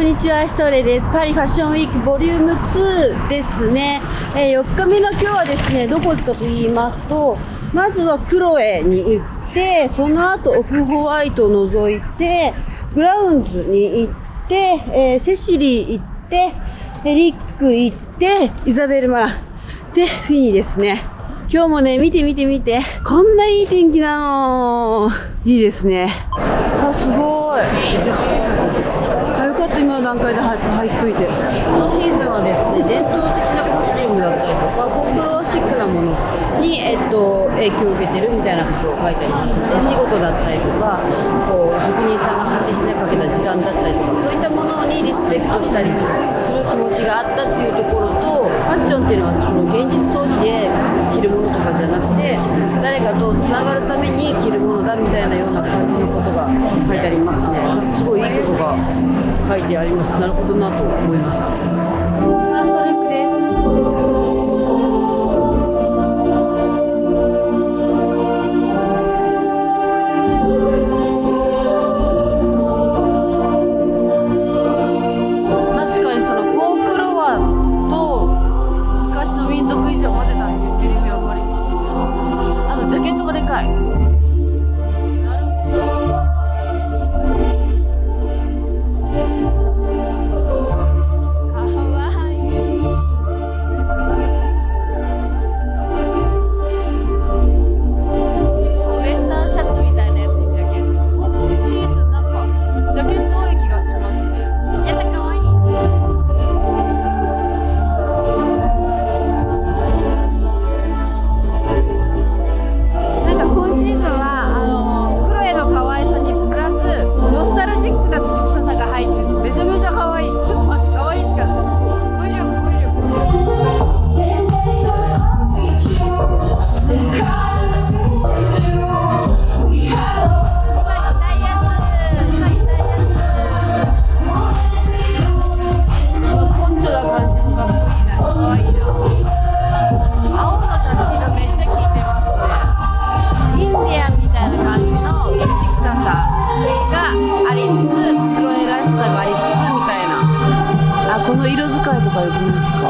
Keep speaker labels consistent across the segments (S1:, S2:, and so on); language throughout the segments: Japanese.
S1: こんにちは、シトレです。パリファッションウィークボリューム2ですね。4日目の今日はですね、どこ行ったと言いますと、まずはクロエに行って、その後オフホワイトを除いて、グラウンズに行って、セシリー行って、リック行って、イザベルマラで、フィニーですね。今日もね、見て。こんないい天気なの。いいですね。あ、すごい。よかった、今の段階で入っといて。このシーズンはですね、伝統的なコスチュームだったりとか、フォークローシックなものに、影響を受けてるみたいなことを書いてありますので、仕事だったりとか、職人さんが果てしなくかけた時間だったりとか、そういったものにリスペクトしたりする気持ちがあったっていうところと、ファッションっていうのはその現実逃避で着るものとかじゃなくて、誰かとつながるために着るものだみたいなような感じのことが書いてありますね。すごいいいことが書いてありました。なるほどなと思いました。ファーストレックです。確かにそのフォークロアと昔の民族衣装を混ぜたって言ってる意味わかりますね。あとジャケットがでかい。この色使いとかよくないですか？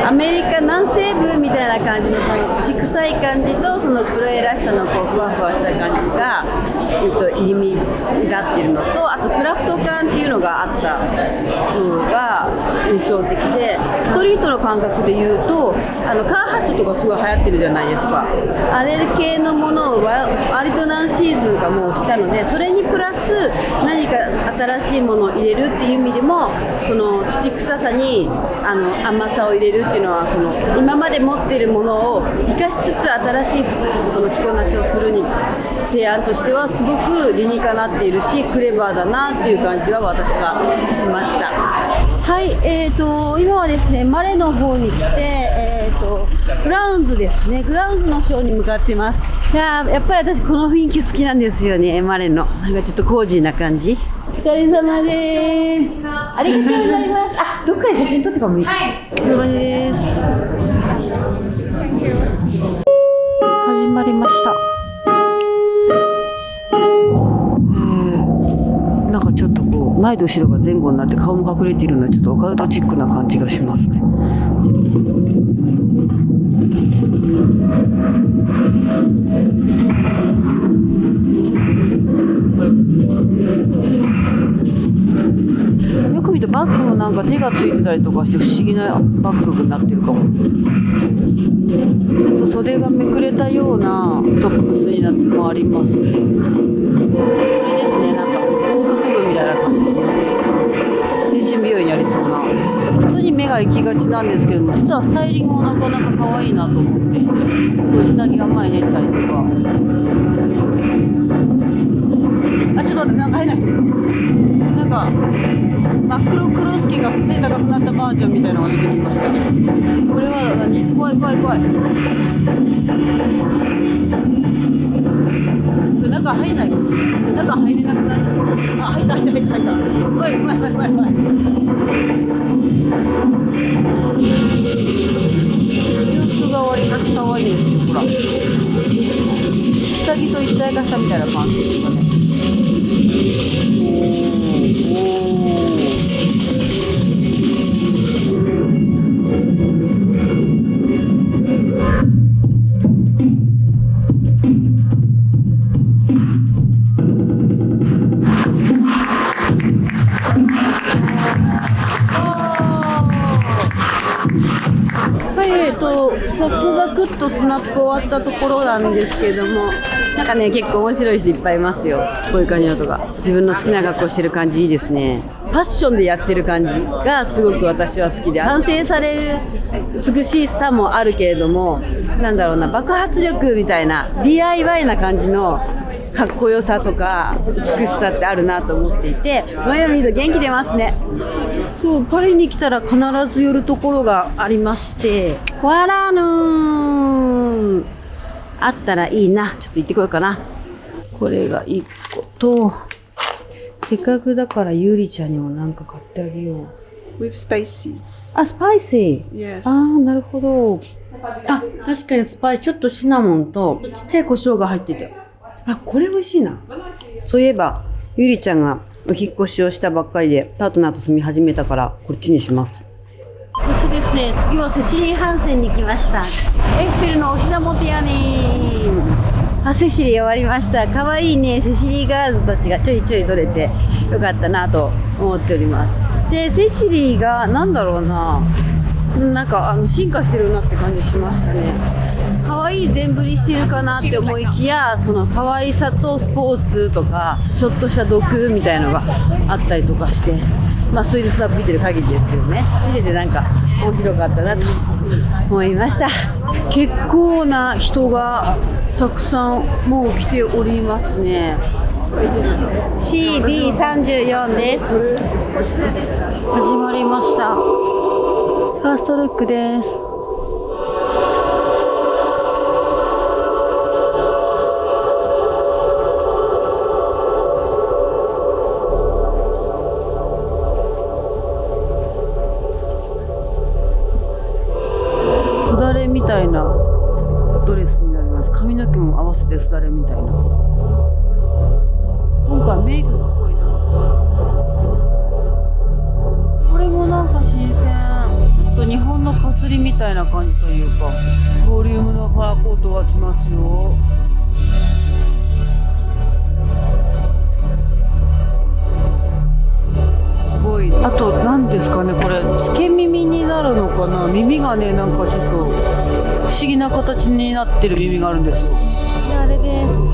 S1: アメリカ南西部みたいな感じのその土臭い感じとそのクロエらしさのこうふわふわした感じが、入り乱ってるのと、あとクラフト感っていうのがあったのが印象的で、ストリートの感覚で言うとカーハットとかすごい流行ってるじゃないですか。あれ系のものを割と何シーズンかもうしたので、それにプラス何か新しいものを入れるっていう意味でも、その土臭さに甘さを入れるっていうのは、その今まで持っているものを生かしつつ新しいその着こなしをするに提案としてはすごく理にかなっているし、クレバーだなっていう感じは私はしました。はい、今はですねマレの方に来て、グラウンズですね、グラウンズのショーに向かってます。やっぱり私この雰囲気好きなんですよね。マレのなんかちょっとコージーな感じ。お疲れ様です。ありがとうございます。あ、どっかで写真撮ってかもいい。はい。お疲れ様です。始まりました。なんかちょっとこう前と後ろが前後になって顔も隠れているのはちょっとオカルトチックな感じがしますね。よく見るとバッグもなんか手がついてたりとかして不思議なバッグになってるかも。ちょっと袖がめくれたようなトップスにもありますね。これですね、なんか高速具みたいな感じします。精神美容にありそうな。普通に目が行きがちなんですけども、実はスタイリングもなかなか可愛いなと思っていて、こういう下着が前に出たりとか。真っ黒クロスケが背高くなったバージョンみたいなのが出てきましたね。これは何？怖い怖い怖い。中入んない。中入れなくなる。あ、入った。怖い。様子が割りかし可愛いですよ、ほら。下着と一体化したみたいな感じですかね。ザクッとスナップ終わったところなんですけども、なんかね、結構面白い人いっぱいいますよ。こういう感じのとか、自分の好きな格好してる感じいいですね。ファッションでやってる感じがすごく私は好きで、完成される美しさもあるけれども、なんだろうな、爆発力みたいな DIY な感じのかっこよさとか美しさってあるなと思っていて、マイアミード元気出ますね。そう、パリに来たら必ず寄るところがありまして、ワラヌーあったらいいな。ちょっと行ってこようかな。これが1個と、せっかくだからゆりちゃんにもなんか買ってあげよう。
S2: With spices.
S1: あ、スパイシー。
S2: Yes.
S1: ああ、なるほど。あ、確かにスパイ、ちょっとシナモンとちっちゃい胡椒が入ってて。あ、これ美味しいな。そういえば、ゆりちゃんがお引っ越しをしたばっかりで、パートナーと住み始めたから、こっちにします。そしてですね、次はセシリー・ハンセンに来ました。エッフェルのお膝元やねー。セシリ終わりました。可愛いね、セシリーガールズたちがちょいちょい取れてよかったなと思っております。で、セシリーがなんだろうな、なんか進化してるなって感じしましたね。可愛い全振りしてるかなって思いきや、その可愛さとスポーツとかちょっとした毒みたいのがあったりとかして、まあスイートスナップ見てる限りですけどね、見ててなんか面白かったなと思いました。結構な人がたくさんもう来ておりますね。CB34 です。始まりました。ファーストルックです。すだれみたいなドレスになります。髪の毛も合わせてすだれみたいな。今回メイクすごいなんか変わってます。これもなんか新鮮。ちょっと日本のかすりみたいな感じというか、ボリュームのファーコートがきますよ。すごい。あと何ですかね、これつけ耳になるのかな。耳がね、なんかちょっと不思議な形になってる耳があるんですよ。で、あれです。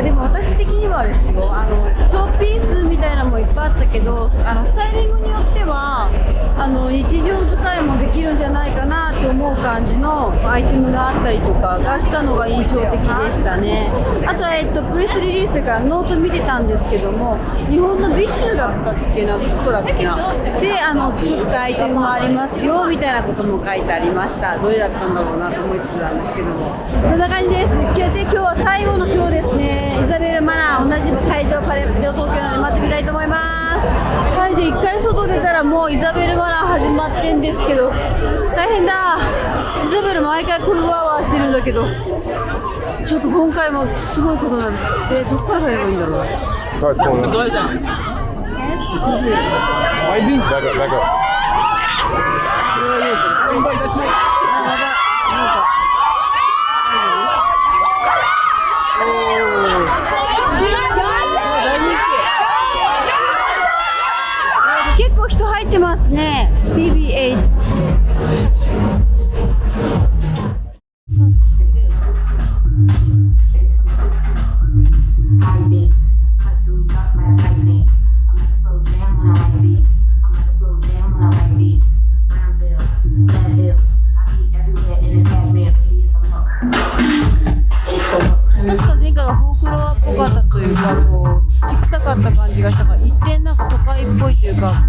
S1: でも私的にはですよ、ショーピースみたいなのもいっぱいあったけど、スタイリングによっては日常使いもできるんじゃないかなって思う感じのアイテムがあったりとかがしたのが印象的でしたね。あとは、プレスリリースというかノート見てたんですけども、日本のビッシュだったっけな、どこだっけなで作ったアイテムもありますよみたいなことも書いてありました。どれだったんだろうなと思いつつなんですけども、そんな感じです。今日は最後のショーですね。イザベル・マナー、同じ会場パレス東京なので待ってみたいと思います。はい、で一回外出たらもうイザベル・マナー始まってんですけど、大変だ。イザベル毎回こういうワーワーしてるんだけど、ちょっと今回もすごいことなんです。どっから入ればいいんだろう。結構人入っ確か前回がフォークロアっぽかったというか、こう土臭かった感じがしたから、一見なんか都会っぽいというか、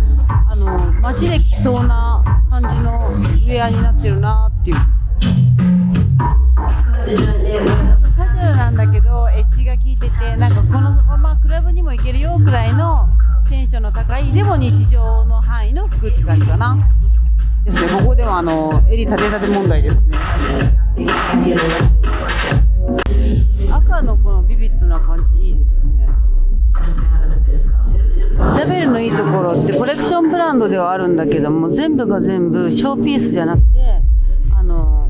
S1: 街で着そうな感じのウェアになってるなっていう。カジュアルなんだけどエッジが効いてて、なんかこのままクラブにも行けるよくらいのテンションの高い、でも日常の範囲の服って感じかなですね。ここでも襟立て立て問題ですね。赤のこのビビッドな感じいいですね。ラベルのいいところってコレクションブランドではあるんだけども、全部が全部ショーピースじゃなくて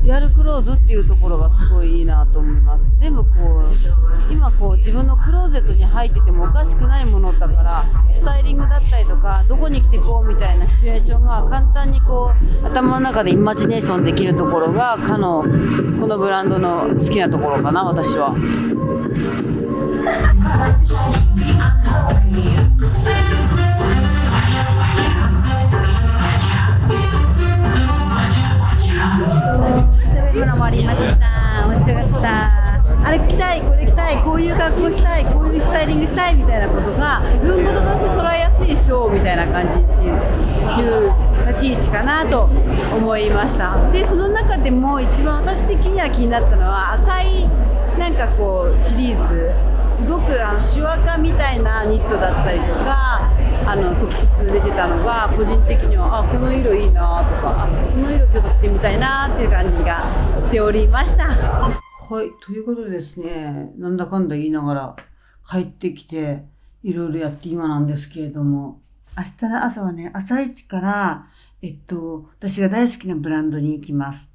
S1: リアルクローズっていうところがすごいいいなと思います。全部こう今こう自分のクローゼットに入っててもおかしくないものだから、スタイリングだったりとかどこに着てこうみたいなシチュエーションが簡単にこう頭の中でイマジネーションできるところがこのブランドの好きなところかな、私は。食べ物もありました。面白かった。あれ着たい、これ着たい、こういう格好したい、こういうスタイリングしたいみたいなことが自分事として捉えやすいショーみたいな感じっていう立ち位置かなと思いました。でその中でも一番私的には気になったのは赤いなんかこうシリーズ、すごくシワカみたいなニットだったりとかトップス出てたのが個人的にはこの色いいなとか、この色ちょっと着てみたいなっていう感じがしておりました。はい、ということでですね、なんだかんだ言いながら帰ってきていろいろやって今なんですけれども、明日の朝はね、朝一から私が大好きなブランドに行きます。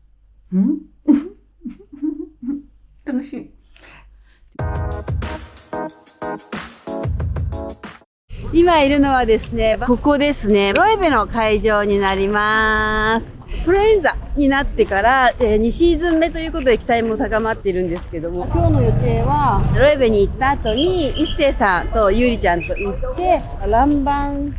S1: 楽しみ。今いるのはですね、ここですね、ロエベの会場になります。インフルエンザになってから、2シーズン目ということで期待も高まっているんですけども、今日の予定はロエベに行った後に一星さんとゆりちゃんと行ってランバン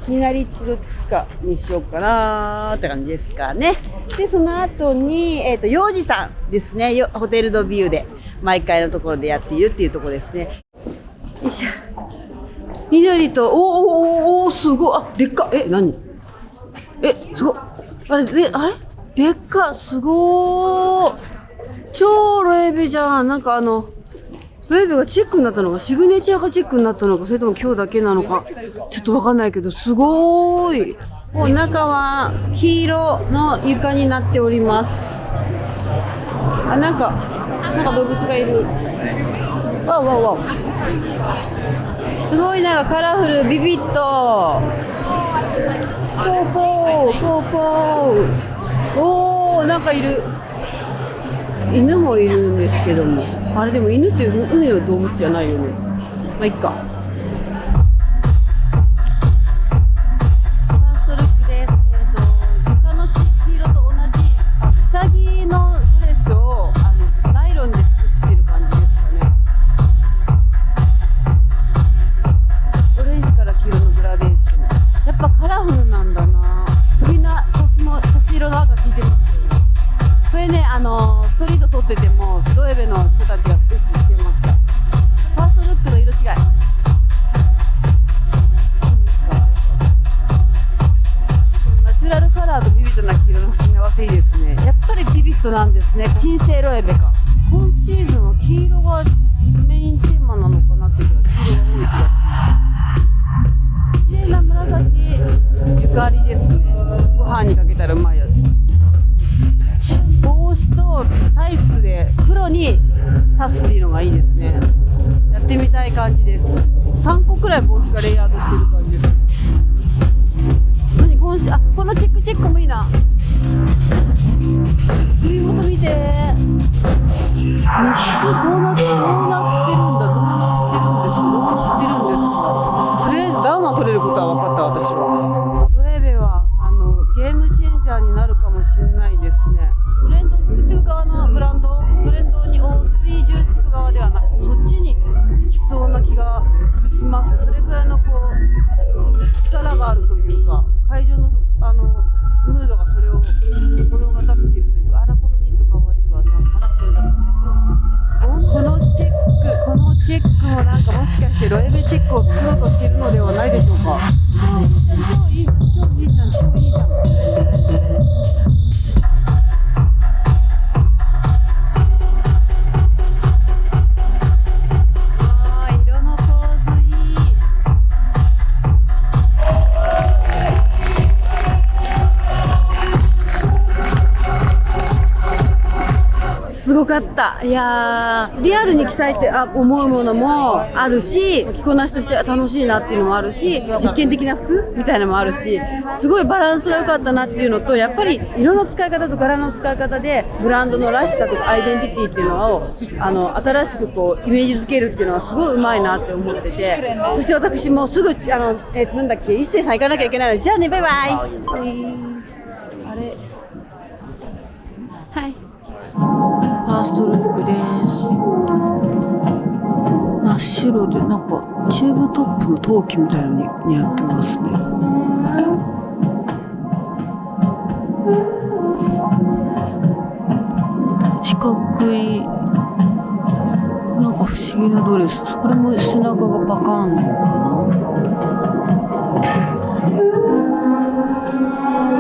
S1: になりどっちかにしようかなって感じですかね。でその後に幼児さんですね、ホテルドビューで毎回のところでやっているっていうところですね。よいしょ。緑とおすごい、でっか、何すごい、あれでっか、すごー、超ロエベじゃん。なんかロエベがチェックになったのか、シグネチャーがチェックになったのか、それとも今日だけなのかちょっとわかんないけど、すごーい。中は黄色の床になっております。なんか動物がいる。わおすごい、なんかカラフル、ビビッとポーなんかいる。犬もいるんですけども、あれでも犬って海の動物じゃないよね。まあいっか。ファーストルックです。床の黄色と同じ下着のドレスをナイロンで作ってる感じですかね。オレンジから黄色のグラデーション、やっぱカラフルなんだな。首の差し色の赤効いてますよね。これね、ストリート撮っててもロエベの人たちがよくしてました。ファーストルックの色違い、ナチュラルカラーとビビッドな黄色の組み合わせいいですね。やっぱりビビッドなんですね。新生ロエベか。今シーズンは黄色がメインテーマなのかなっていうぐらい黄色が多い気がします。綺麗な紫ゆかりですね。ご飯にかけたらうまいやつ。帽子とタイツで黒に刺すっていうのがいいですね。やってみたい感じです。3個くらい帽子がレイヤードしてる感じです。今週このチェックもいいな。首元見て、どうなってるんですか。とりあえずダウンは取れることは分かった。私はロエベはゲームチェンジャーになるかもしれないですね。ブレンドを作っていく側のブランド、トレンドに追い従していく側ではなくチェックもなんかもしかしてロエベチェックを作ろうとしているのではないでしょうか。超いいじゃん、超いいじゃん、超いいじゃん。色の構図いい。すごかった。いやー、リアルに着たいって思うものもあるし、着こなしとしては楽しいなっていうのもあるし、実験的な服みたいなのもあるし、すごいバランスが良かったなっていうのと、やっぱり色の使い方と柄の使い方でブランドのらしさとかアイデンティティっていうのを新しくこうイメージづけるっていうのはすごいうまいなって思ってて、そして私もすぐなんだっけ、一星さん行かなきゃいけないので、じゃあね、バイバイ。あれ、はい。ファーストルックです。真っ白でなんかチューブトップの陶器みたいなのに似合ってますね。四角いなんか不思議なドレス。これも背中がパカーンなのか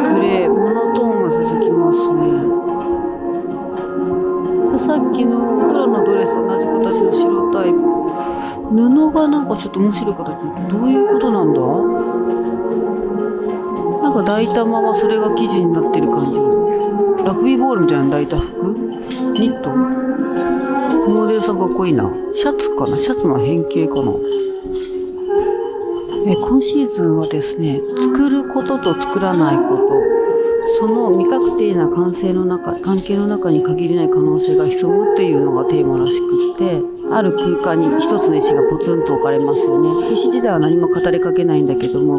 S1: な。グレー、モノトーンが続きますね。さっきの黒のドレスと同じ形の白タイプ。布がなんかちょっと面白い形。どういうことなんだ？なんか抱いたままそれが生地になってる感じ。ラグビーボールみたいな抱いた服？ニット？モデルさんかっこいいな。シャツかな？シャツの変形かな？今シーズンはですね、作ることと作らないこと。その未確定な関係の中に限りない可能性が潜むっていうのがテーマらしくって、ある空間に一つの石がポツンと置かれますよね。石自体は何も語りかけないんだけども、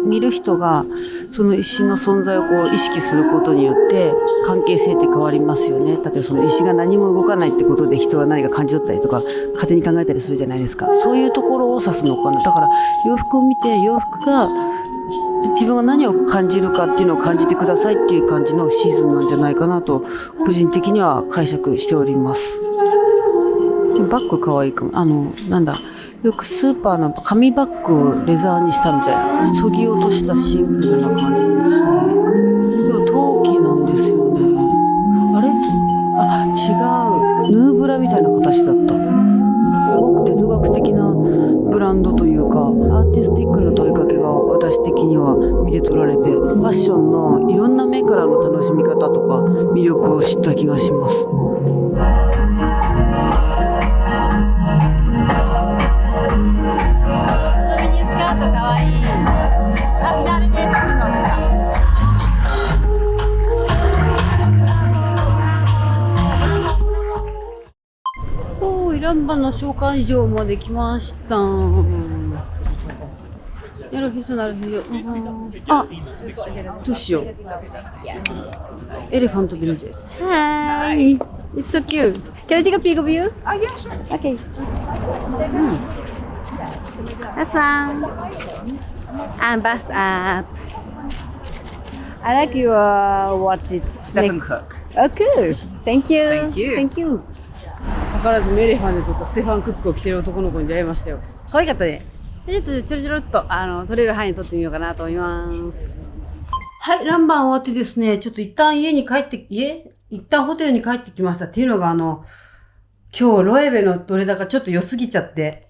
S1: 見る人がその石の存在をこう意識することによって関係性って変わりますよね。例えばその石が何も動かないってことで人は何か感じ取ったりとか勝手に考えたりするじゃないですか。そういうところを指すのかな。だから洋服を見て洋服が自分が何を感じるかっていうのを感じてくださいっていう感じのシーズンなんじゃないかなと個人的には解釈しております。バッグ可愛いかも。なんだ、よくスーパーの紙バッグをレザーにしたみたいな、そぎ落としたシンプルな感じですね。でも陶器なんですよね。あれ？違う。ヌーブラみたいな形だった。すごく哲学的なブランドというか、アーティスティックな問いかけが私的には見て取られて、ファッションのいろんな面からの楽しみ方とか魅力を知った気がします。ミニスカートかわいい。フィナーレです。ランバの紹介場まで来ました。なるほど、なるほど。どうしよう。エレファントビルです。Hi, it's so cute. Can I take a peek of you? Oh yeah, sure. Okay. That's fun. And bust up. I like your watch. It's
S2: Stephen Cook.
S1: Oh, cool. Thank you.
S2: Thank you.
S1: Thank you. 図らずメレファンで撮ったステファン・クックを着てる男の子に出会いましたよ。可愛かったね。ちょっとちょろちょろっと撮れる範囲に撮ってみようかなと思います。はい、ランバン終わってですね、ちょっと一旦ホテルに帰ってきました。っていうのが今日ロエベのどれだかちょっと良すぎちゃって、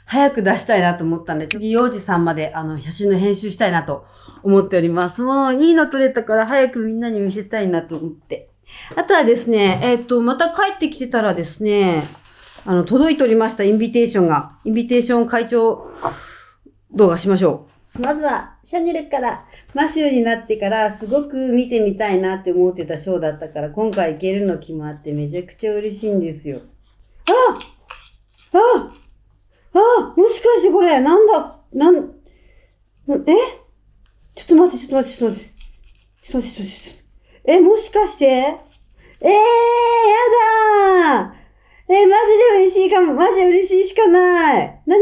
S1: 早く出したいなと思ったんで、次幼児さんまで写真の編集したいなと思っております。もういいの撮れたから早くみんなに見せたいなと思って。あとはですね、また帰ってきてたらですね、届いておりました、インビテーション会長動画しましょう。まずは、シャネルから、マシューになってから、すごく見てみたいなって思ってたショーだったから、今回行けるの決まってめちゃくちゃ嬉しいんですよ。もしかしてこれ、なんだ、ちょっと待って。もしかしてやだー。マジで嬉しいかも。マジで嬉しいしかない。何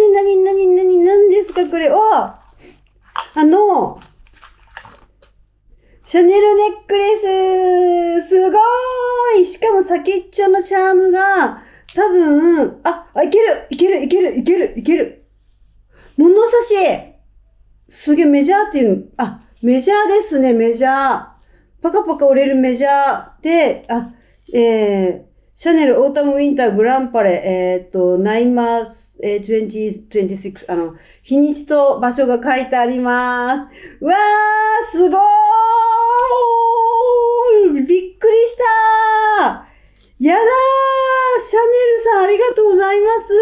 S1: ですかこれ。シャネルネックレス。すごーい。しかも先っちょのチャームが、多分、いける。物差しすげえメジャーっていうの、メジャーですね、メジャー。パカパカ折れるメジャーで、シャネルオータムウィンターグランパレ、9 Mars 2026、日にちと場所が書いてあります。うわー、すごーい、びっくりしたー。やだー、シャネルさんありがとうございます。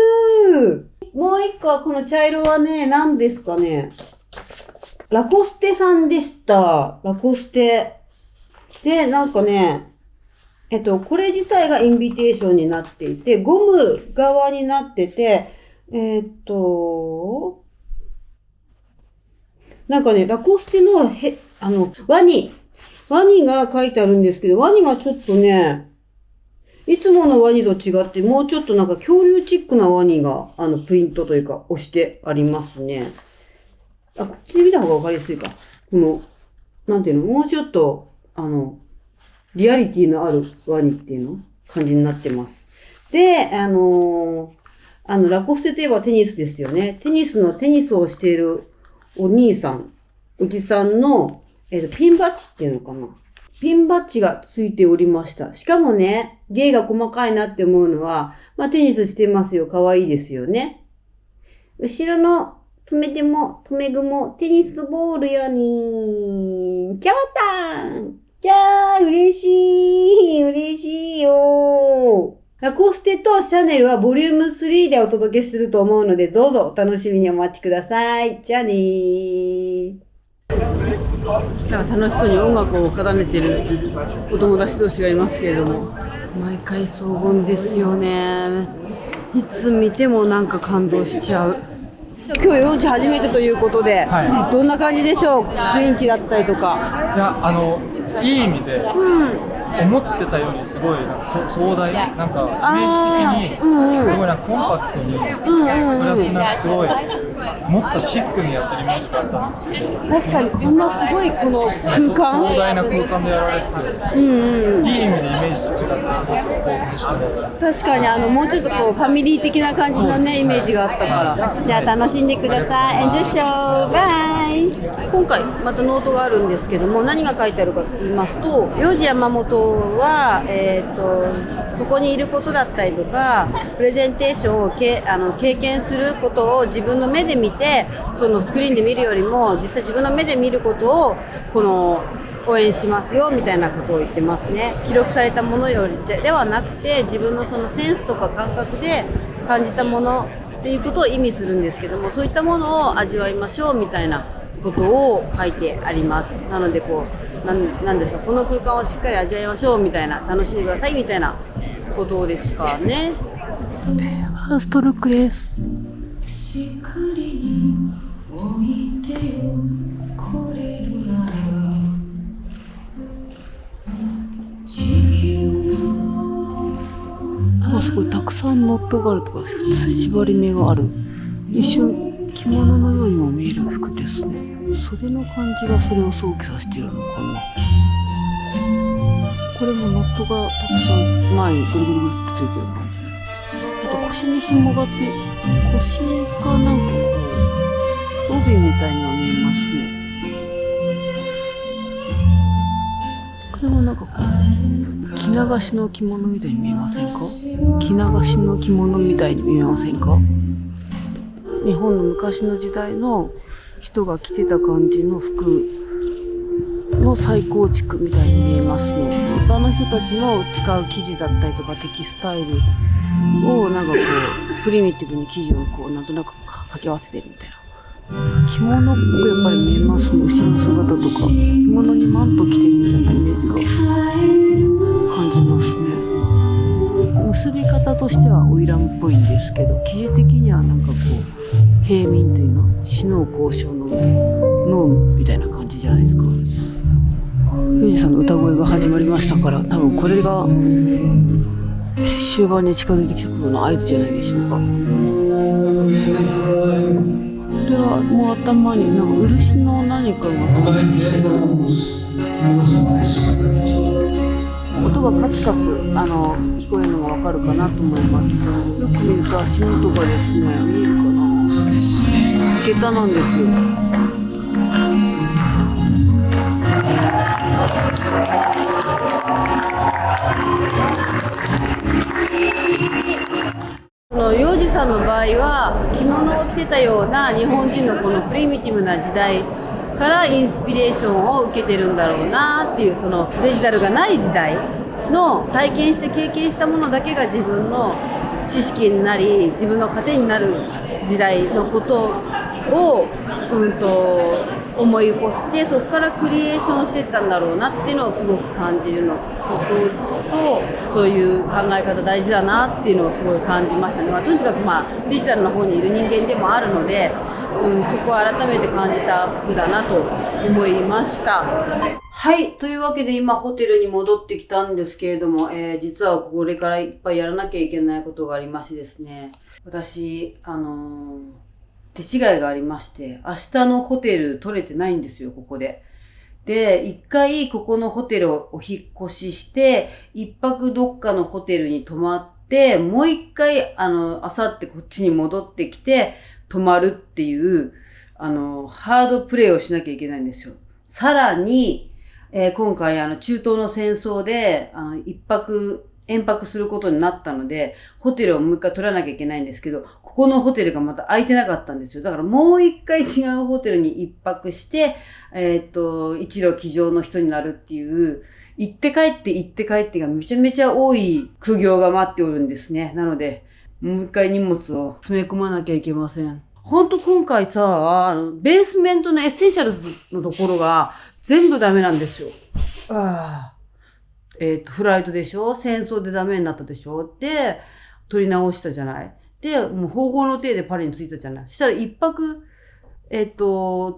S1: もう一個はこの茶色はね、何ですかね。ラコステさんでした。ラコステ。で、なんかね、これ自体がインビテーションになっていて、ゴム側になってて、なんかね、ラコステのワニが書いてあるんですけど、ワニがちょっとね、いつものワニと違って、もうちょっとなんか恐竜チックなワニが、プリントというか、押してありますね。こっちで見た方がわかりやすいか。この、なんていうの、もうちょっと、リアリティのあるワニっていうの感じになってます。で、ラコステといえばテニスですよね。テニスをしているお兄さん、おじさんの、ピンバッジっていうのかな。ピンバッジがついておりました。しかもね、芸が細かいなって思うのは、テニスしてますよ。可愛いですよね。後ろの留め具もテニスボールやにー。キャワタンキャー嬉しいよー。ラコステとシャネルはボリューム3でお届けすると思うので、どうぞお楽しみにお待ちください。じゃあねー。なんか楽しそうに音楽を奏でてるお友達同士がいますけれども、毎回荘厳ですよね。いつ見てもなんか感動しちゃう。今日4時初めてということで、どんな感じでしょう、雰囲気だったりとか。
S2: いや、いい意味で、思ってたよりすごいなんか壮大、なんかイメージ的にすごいなんかコンパクトに、プラスなんかすごいもっとシックにやってるイメージがあったんですけど、
S1: 確かにこんなすごいこの空間、
S2: 壮大な空間でやられてて、いい意味でイメージと違ってすごく興奮してます。
S1: 確かにもうちょっとこうファミリー的な感じのねイメージがあったから、じゃあ楽しんでください。エンジョイショーバイ。今回またノートがあるんですけども、何が書いてあるかと言いますと、ヨジ山本は、そこにいることだったりとか、プレゼンテーションを経験することを自分の目で見て、そのスクリーンで見るよりも実際自分の目で見ることをこの応援しますよみたいなことを言ってますね。記録されたものよりではなくて、自分のそのセンスとか感覚で感じたものっていうことを意味するんですけども、そういったものを味わいましょうみたいなことを書いてあります。なのでこうなんですか、この空間をしっかり味わいましょうみたいな、楽しんでくださいみたいなことですかね。
S3: ファーストルックです。すごいたくさんノットがあるとか縛り目がある、一瞬着物のようにも見える服ですね。袖の感じがそれを想起させているのかな。これもノットがたくさん前にぐるぐるぐるってついてる感じ。あと腰に紐が腰がなんかこう帯みたいには見えますね。これもなんかこう着流しの着物みたいに見えませんか？着流しの着物みたいに見えませんか？日本の昔の時代の人が着てた感じの服の再構築みたいに見えますね。一般の人たちの使う生地だったりとかテキスタイルをなんかこうプリミティブに生地をこうなんとなく掛け合わせてるみたいな。着物っぽくやっぱり見えますね。後ろ姿とか着物にマント着てるみたいなイメージが感じますね。結び方としては花魁っぽいんですけど、生地的にはなんかこう平民というのは死の交渉の脳みたいな感じじゃないですか。ユージさんの歌声が始まりましたから、多分これが終盤に近づいてきたことの合図じゃないでしょうか。これはもう頭になんか漆の何かが男音がカツカツ聞こえるのがわかるかなと思います。よく見ると足元がですね、見えるかな、下駄なんですよ。
S1: 幼児さんの場合は着物を着てたような日本人のこのプリミティブな時代からインスピレーションを受けてるんだろうなっていう、そのデジタルがない時代の体験して経験したものだけが自分の知識になり、自分の糧になる時代のことを思い起こして、そこからクリエーションしていったんだろうなっていうのをすごく感じるのと、そういう考え方大事だなっていうのをすごい感じましたね。とにかくデジタルの方にいる人間でもあるので、そこを改めて感じた服だなと思いました。はい。というわけで今ホテルに戻ってきたんですけれども、実はこれからいっぱいやらなきゃいけないことがありましてですね。私、手違いがありまして、明日のホテル取れてないんですよ、ここで。で、一回ここのホテルをお引っ越しして、一泊どっかのホテルに泊まって、もう一回、明後日こっちに戻ってきて、泊まるっていう、ハードプレイをしなきゃいけないんですよ。さらに、今回中東の戦争で、延泊することになったので、ホテルをもう一回取らなきゃいけないんですけど、ここのホテルがまた空いてなかったんですよ。だからもう一回違うホテルに一泊して、一路机上の人になるっていう、行って帰ってがめちゃめちゃ多い苦行が待っておるんですね。なので、もう一回荷物を詰め込まなきゃいけません。ほんと今回さ、ベースメントのエッセンシャルのところが全部ダメなんですよ。フライトでしょ？戦争でダメになったでしょ？で、取り直したじゃない？で、もう方法の体でパリに着いたじゃない？したら一泊、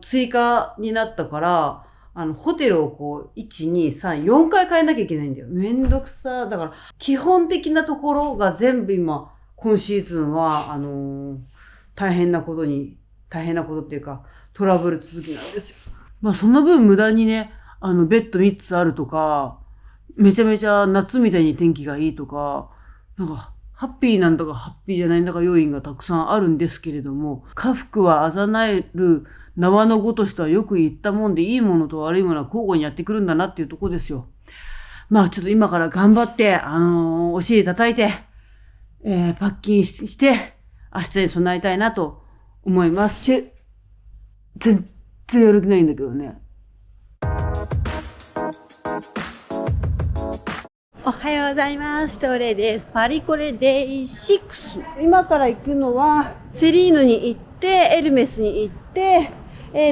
S1: 追加になったから、ホテルを1、2、3、4回変えなきゃいけないんだよ。めんどくさ。だから、基本的なところが全部今シーズンは、大変なことっていうか、トラブル続きなんですよ。その分無駄にね、ベッド3つあるとか、めちゃめちゃ夏みたいに天気がいいとか、なんか、ハッピーなんだかハッピーじゃないんだか要因がたくさんあるんですけれども、家福は贖える縄のごとしとはよく言ったもんで、いいものと悪いものは交互にやってくるんだなっていうところですよ。ちょっと今から頑張って、お尻叩いて、パッキンして、明日に備えたいなと思います。全然やる気ないんだけどね。おはようございます。トレです。パリコレデイ6。今から行くのは、セリーヌに行って、エルメスに行って、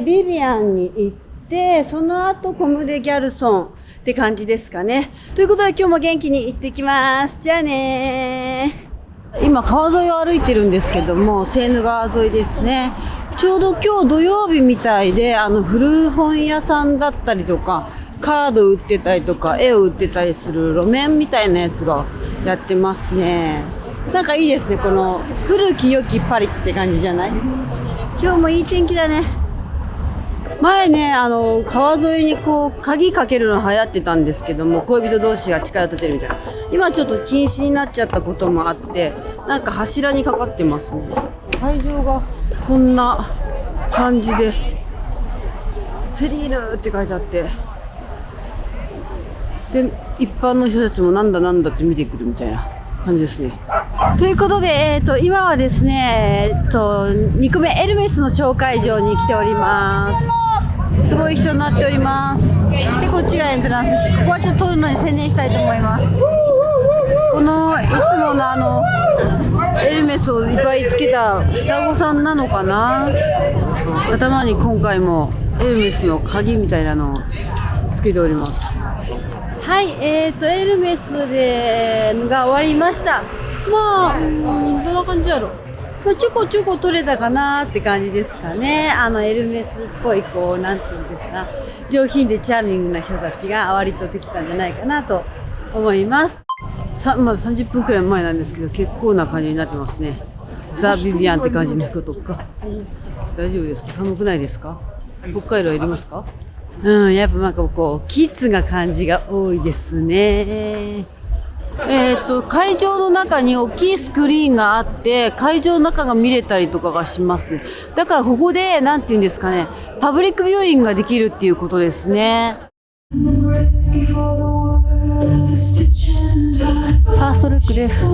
S1: ビビアンに行って、その後コムデギャルソンって感じですかね。ということで今日も元気に行ってきます。じゃあねー。今川沿いを歩いてるんですけども、セーヌ川沿いですね。ちょうど今日土曜日みたいで、古本屋さんだったりとか、カード売ってたりとか、絵を売ってたりする路面みたいなやつがやってますね。なんかいいですね。この古き良きパリって感じじゃない？今日もいい天気だね。前ね、川沿いに鍵かけるの流行ってたんですけども、恋人同士が力を立てるみたいな。今ちょっと禁止になっちゃったこともあって、なんか柱にかかってますね。会場がこんな感じで、セリーヌって書いてあって、で、一般の人たちもなんだって見てくるみたいな感じですね。ということで、今はですね、2個目エルメスの紹介場に来ております。すごい人になっております。で、こっちがエントランス。ここはちょっと撮るのに専念したいと思います。この、いつものエルメスをいっぱいつけた双子さんなのかな？頭に今回もエルメスの鍵みたいなのをつけております。はい、エルメスが終わりました。どんな感じだろう。ちょこちょこ取れたかなって感じですかね。エルメスっぽい、なんていうんですか、上品でチャーミングな人たちが割とできたんじゃないかなと思います。まだ30分くらい前なんですけど、結構な感じになってますね。ザ・ビビアンって感じのことか。大丈夫ですか？寒くないですか？北海道はいりますか？うん、やっぱなんかこう、キッズが感じが多いですね。会場の中に大きいスクリーンがあって、会場の中が見れたりとかがしますね。だからここで、なんていうんですかね、パブリックビューイングができるっていうことですね。ファーストルックです。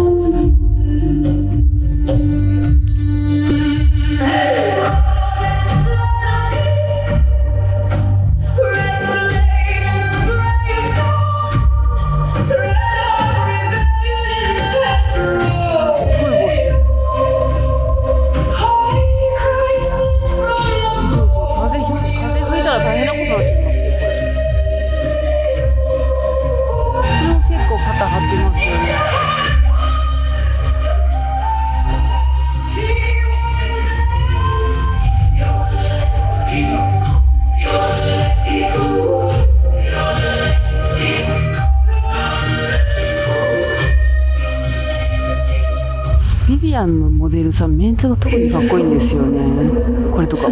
S1: ビビアンのモデルさん、メンツが特にかっこいいんですよね。これとか。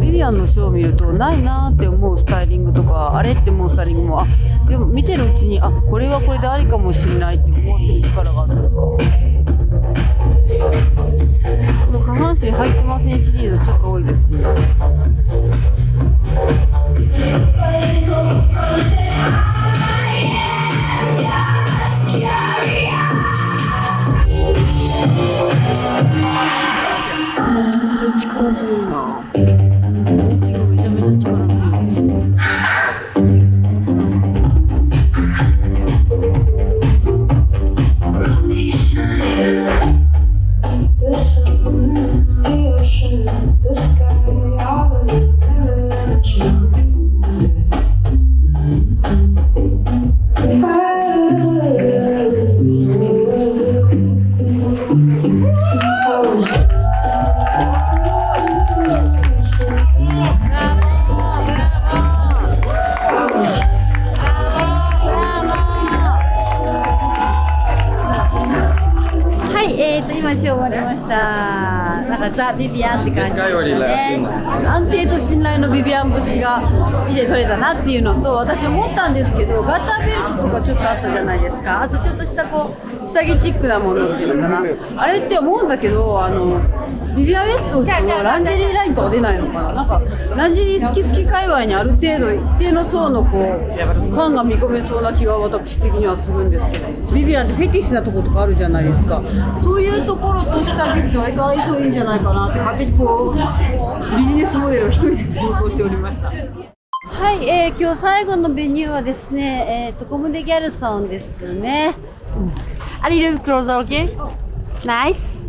S1: ビビアンのショーを見ると、ないなーって思うスタイリングとか、あれって思うスタイリングも、でも見てるうちに、これはこれでありかもしれないって思わせる力があるのか。下半身入ってませんシリーズちょっと多いですね。力強いな。めちゃめちゃ力強いですね。今ショー終わりました。なんかザ・ビビアンって感じですよね。安定と信頼のビビアン節が見て取れたなっていうのと、私思ったんですけど、ガッターベルトとかちょっとあったじゃないですか。あとちょっとしたこう下着チックなものっていうのかな、あれって思うんだけど、ビビアン・ウエストのランジェリーラインとか出ないのかな。なんかランジェリー好き界隈にある程度一定の層のこうファンが見込めそうな気が私的にはするんですけど、ビビアンってフェティッシュなとことかあるじゃないですか。そういうところと下着って割と相性いいんじゃないかなって勝手にこうビジネスモデルを一人で構想しておりました。はい、今日最後のメニューはですね、コムデ・ギャルソンですね。A little closer, okay? Nice.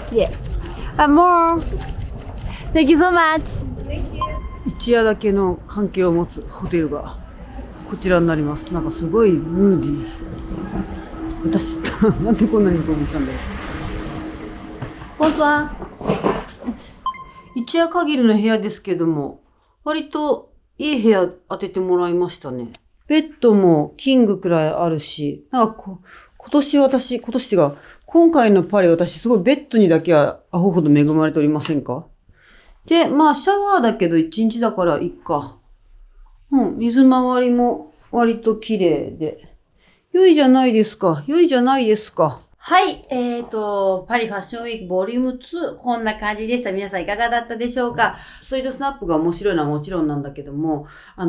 S1: 綺麗。More. Thank you so much. 一夜だけの関係を持つホテルがこちらになります。なんかすごいムーディー。私なんでこんなにこう思ったんだろう。ボンソワ。一夜限りの部屋ですけども、割といい部屋当ててもらいましたね。ベッドもキングくらいあるし、なんか今回のパリ私すごいベッドにだけはアホほど恵まれておりませんか？で、シャワーだけど1日だからいいか。水回りも割と綺麗で。良いじゃないですか。はい、パリファッションウィークボリューム2、こんな感じでした。皆さんいかがだったでしょうか。ストリートスナップが面白いのはもちろんなんだけども、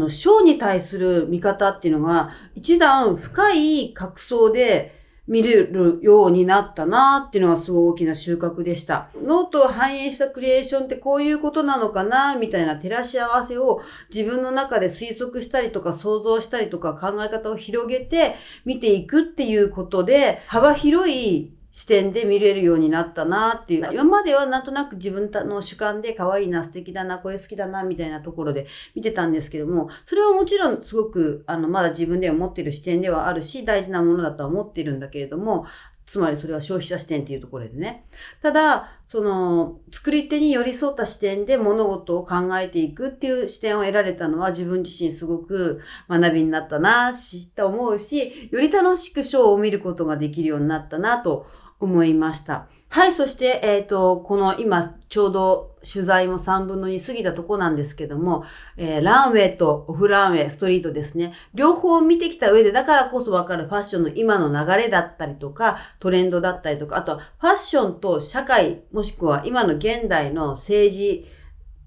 S1: ショーに対する見方っていうのが、一段深い角層で見れるようになったなっていうのがすごい大きな収穫でした。ノートを反映したクリエーションってこういうことなのかなみたいな照らし合わせを自分の中で推測したりとか想像したりとか考え方を広げて見ていくっていうことで幅広い視点で見れるようになったなっていう。今まではなんとなく自分の主観で可愛いな、素敵だな、これ好きだなみたいなところで見てたんですけども、それはもちろんすごくまだ自分では持っている視点ではあるし、大事なものだとは思っているんだけれども、つまりそれは消費者視点っていうところでね。ただ、作り手に寄り添った視点で物事を考えていくっていう視点を得られたのは自分自身すごく学びになったな、と思うし、より楽しくショーを見ることができるようになったなと思いました。はい、そして、この今、ちょうど取材も3分の2過ぎたとこなんですけども、ランウェイとオフランウェイ、ストリートですね。両方見てきた上で、だからこそわかるファッションの今の流れだったりとか、トレンドだったりとか、あとはファッションと社会、もしくは今の現代の政治、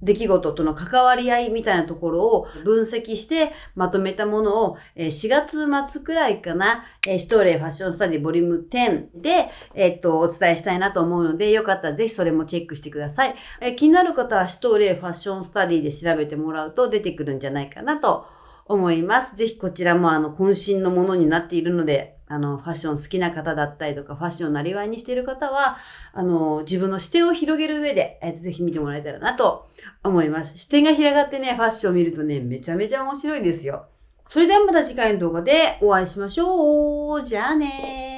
S1: 出来事との関わり合いみたいなところを分析してまとめたものを4月末くらいかな、シュトーレイファッションスタディボリューム10で、お伝えしたいなと思うので、よかったらぜひそれもチェックしてください。気になる方はシュトーレイファッションスタディで調べてもらうと出てくるんじゃないかなと思います。ぜひこちらも渾身のものになっているので、ファッション好きな方だったりとか、ファッションをなりわいにしている方は、自分の視点を広げる上で、ぜひ見てもらえたらなと思います。視点が広がってね、ファッションを見るとね、めちゃめちゃ面白いですよ。それではまた次回の動画でお会いしましょう。じゃあねー。